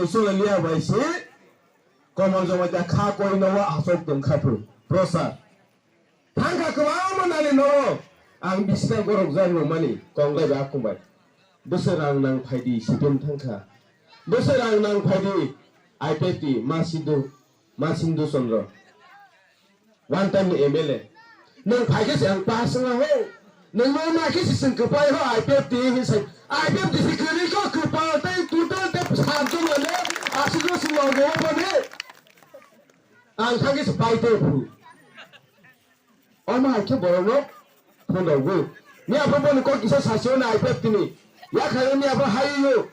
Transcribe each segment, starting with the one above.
usul liya baisi komal jama ta kha koi nawa asok tum khapru prosa thangka kebama nani no ang bisna gorok jani mani konglai ba kumbai besarang nang phaidi sidum thangka besarang nang phaidi IPT Masindu Sondro one time MLA nang phaige se ang pasanga ho nang mo na kisi sing kapai ho IPT hi sai IPT security ko kapal tai total te santu male asido silo go bane ang thage se pai te pu oma ke borono phondo go ni apa bon ko kisa sasio na IPT ni ya khale ni apa hayo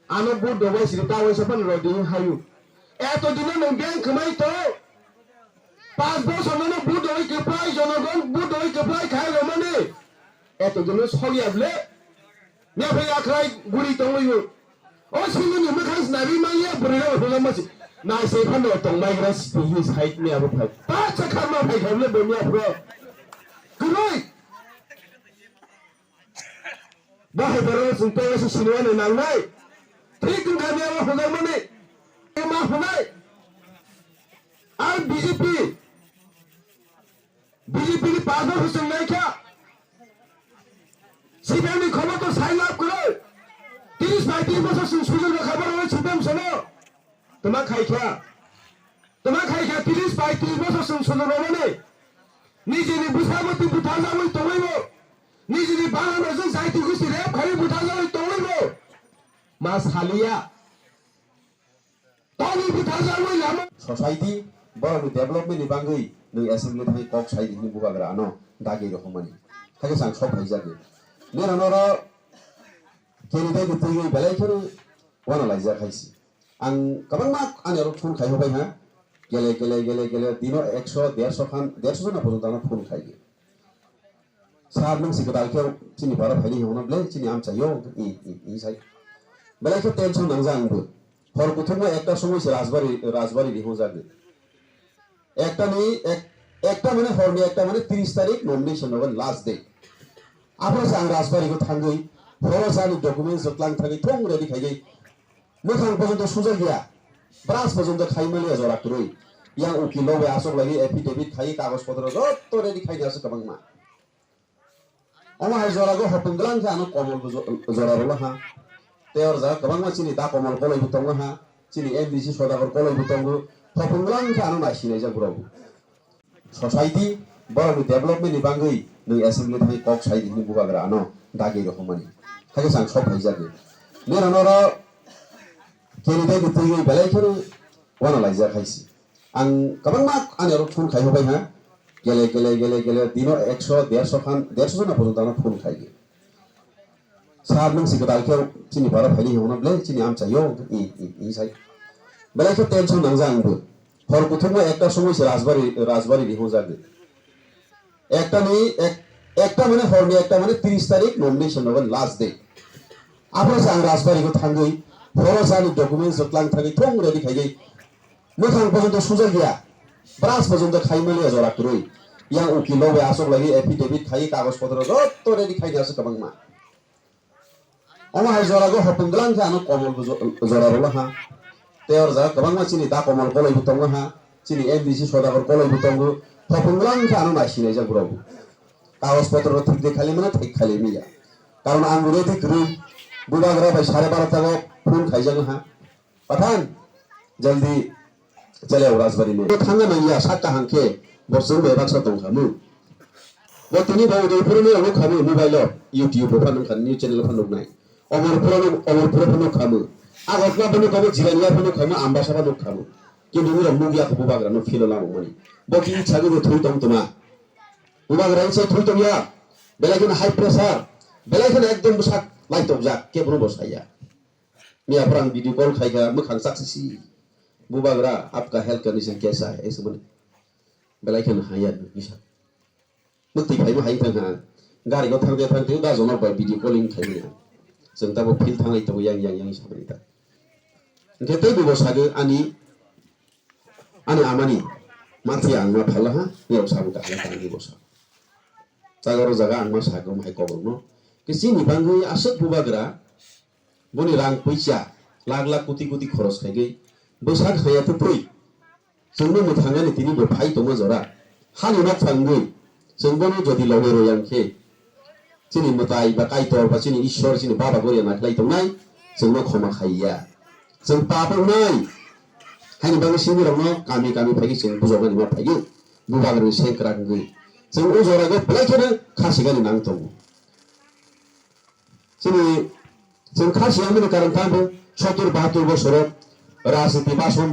ano bu do wai sir ta wai sa pan ro di hayo eto dino nang bank mai to পাঁচ বছর মানে বুট হই কেপাই জনগণ বুট হই কেপাই খাই রমানে এত জন সরিয়াবলে নে ভাই আখরাই গুড়ি তংলইও ও সিঙ্গনি মখাস নাবি মাইয়া বরিরা হলামাসি নাই সে ফান্ড তংমাই গ্রা সিহি সাইট নে আবো ফাই পাঁচ খামা ফাই খাবলে বমিয়া ফ্র গুরই বাহে বড় সুনতে এসে সিনওয়ানে নাংনাই ঠিক গামিয়া হলামানে এ মা হলাই আর বিজেপি की पाँच वर्ष नहीं क्या सीपीएम की खबर तो साइन अप करो 30-35 वर्ष सुजल खबर हो सीपीएम सुनो तुम्हारा खाई क्या 30-35 वर्ष सुजल रोने निजे ने बुझावती बुझा जावे तो वही वो निजे ने बाहर में जो साइट की सिर्फ खरी बुझा जावे तो वही वो मास हालिया तो नहीं बुझा जावे लाम सोसाइटी बड़ा डेवलपमेंट निभाएंगे नों एसेंबली थाई कॉक साइड हिनी बुगाग्रा आनो दागे रखमानी थाके सांग सब भाई जागे नेरा नरा केनिदाय गुतुई बेलाय खेरो वाना लाइजा खाइसी आं गोबां मा आनियाव फन खाइ होबाय हा गेले दिनो 100 150 खान 150 जना पर्यन्त आनो फन खाइगे सार नों सिगदाल खेव चिनि बारा फाइनि हेवना ब्ले चिनि आम चाहियो इ साइ बेलाय खे टेंशन नांजा आंबो हर गुथुमा एकटा समय से राजबारी रिहो जागे একটা মানে হরনি একটা মানে 30 তারিখ নমিনেশন হবে লাস্ট ডে আপনারা সাং রাজবাড়িকে থাঙ্গই ফরসানি ডকুমেন্টস জতলাং থাকি থং রেডি খাইগৈ মোখাং পর্যন্ত সুযোগ গিয়া ব্রাস পর্যন্ত খাইমালিয়া জরা কই ইয়াং উকিল লবে আসক লাগি এফিডেভিট খাই কাগজ পত্র যত রেডি খাই আছে কবাং মা আমার জরাগো হপংগলাং জানো কমল জরা রলা হা তের যা কবাং মা চিনি দা কমল কলাই বুতং হা চিনি এমডিসি সদাগর কলাই বুতং হপংগলাং জানো নাইছিনাই যা গুরাবো सोसाइटी बड़ा डेवलपमेंट निभाएंगे नों एसेंबली थाई कॉक साइड हिनी बुगाग्रा आनो दागे रखमानी थाके सांग सब भाई जागे नेरा नरा केनिदाय गुतुई बेलाय खेरो वाना लाइजा खाइसी आं गोबां मा आनियाव फन खाइ होबाय हा गेले दिनो 100 150 खान 150 जना पर्यन्त आनो फन खाइगे सार नों सिगदाल खेव चिनि बारा फाइनि हेवना ब्ले चिनि आम चाहियो इ साइ बेलाय खे टेंशन नांजा आंबो हर गुथुमा एकटा समय से राजबारी रिहो जागे একটা মানে হরনি একটা মানে 30 তারিখ নমিনেশন হবে লাস্ট ডে আপনারা সাং রাজবাড়িকে থাঙ্গই ফরসানি ডকুমেন্টস জতলাং থাকি থং রেডি খাইগৈ মোখাং পর্যন্ত সুযোগ গিয়া ব্রাস পর্যন্ত খাইমালিয়া জরা কই ইয়াং উকিল লবে আসক লাগি এফিডেভিট খাই কাগজ পত্র যত রেডি খাই আছে কবাং মা আমার জরাগো হপংগলাং জানো কমল জরা রলা হা तेर जा गोबां मा चिनि दा कमल कलाई बुतंग हा चिनि एमडीसी सदागर कलाई बुतंग हपंगलां खानो नासिनाय जा गुराबो कागज पत्र ठीक देखालि माने ठीक खालि मिया कारण आं रेडि ग्रु बुबाग्रा भाई 12:30 तक फोन खाइजानो हा पठान जल्दी चले राजबारी में थांगा नैया सातटा हांखे बरसों बेबाक्सा दं खामु गतनि बावदे फोरनो अनु खामु मोबाइल YouTube फान खान न्यूज चैनल फान नाय अमर फोरनो खामु आगोटना बनो खामु जिरानिया बनो खामु आम्बासा बनो खामु किन्तु मुरा मुगिया को बुबाग्रा नो फिल लामो माने बकि इच्छा गो थुइ दं तमा बुबाग्रा इसे थुइ दं या बेलायखन हाई प्रेसार बेलायखन एकदम बुसाक लाइट अफ जा केबनो बसाया मिया फ्रांग वीडियो कॉल खाइगा मखां साक्सेसी बुबाग्रा आपका हेल्थ कंडीशन कैसा है ऐसे माने बेलायखन हाया निसा मक्ति खाइबो हाइ थांगा गारि को थांदे दा जना बाय वीडियो कॉलिंग खाइबो जों दाबो फिल थांनाय तो yang साबरि दा केते बसागो आनि आमानि माथि आं मा फाला हा बेयाव साबु गाला तांगि बसा जागारो जागा आं मा सागो माइ कबनो कि सिनि बांगै आसक बुबाग्रा बनि रां पैसा लाख लाख कोटी कोटी खरच खाइगै बैसाग हायाथ' फै जोंनो मोथाङानि दिनैबो फाइ दङ जरा हालुना थांगै जोंबोनो जदि लगे रयांखे जोंनि मोताय बा काइतर बा जोंनि इसोर जोंनि बाबा गरिया नाख्लाय दंनाय जोंनो खमा खाइया जों पापनाय हानि बांगै सिंगिरावनो गामि गामि फाइगै जों बुजावनानै मा फाइगै बुबागोर सेंक्रांगै जों अजरागै बलायखेनो खासिगानि नांथौ जों खासिया मोनो कारन थांबो 70-72 बोसोराव राजनीति बासन